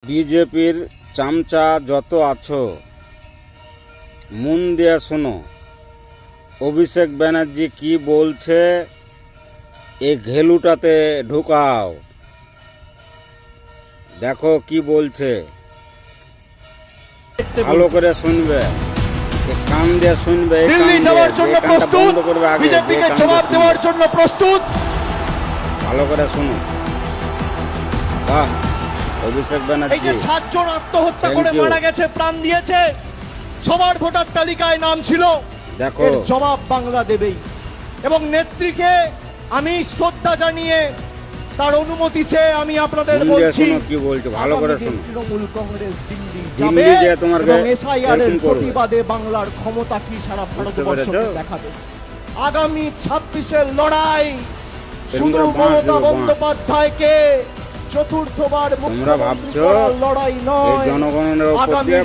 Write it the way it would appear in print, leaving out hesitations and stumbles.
বিজেপির চামচা যত আছো মন দিয়ে শোনো, অভিষেক ব্যানার্জি কি বলছে এই ঘেলুটাতে ঢুকাও, দেখো কি বলছে, ভালো করে শুনবে, কান দিয়ে শুনবে, দিল্লি যাওয়ার জন্য প্রস্তুত, বিজেপিকে জবাব দেওয়ার জন্য প্রস্তুত। ভালো করে শুনুন। বাহ, অভিষেক এই ব্যানার্জি যে 7 জন আত্মহত্যা করে Thank you. মারা গেছে, প্রাণ দিয়েছে, সবার ভোটার তালিকায় নাম ছিল, দেখো এর জবাব বাংলা দেবেই। এবং নেত্রীকে আমি শ্রদ্ধা জানিয়ে তার অনুমতি চেয়ে আমি আপনাদের মন দিয়ে বলছি, শোনো কি বলছে, ভালো করে আগামী দিন শোনো। তৃণমূল কংগ্রেস দিল্লি দিল্লি যাবে যেয়ে তোমাকে এবং এসআইআর এর এরকম করবে। প্রতিবাদে বাংলার ক্ষমতা কি সারা ভারতবর্ষকে পেরেছো? দেখাবে। আগামী 26-এর লড়াই শুধু বাঁশ মমতা দেবো, বাঁশ। বন্দ্যোপাধ্যায়কে চতুর্থবার তোমরা মুখ্যমন্ত্রী ভাবছো করার লড়াই এই নয়, জনগণের ওপর আগামীর দিয়ে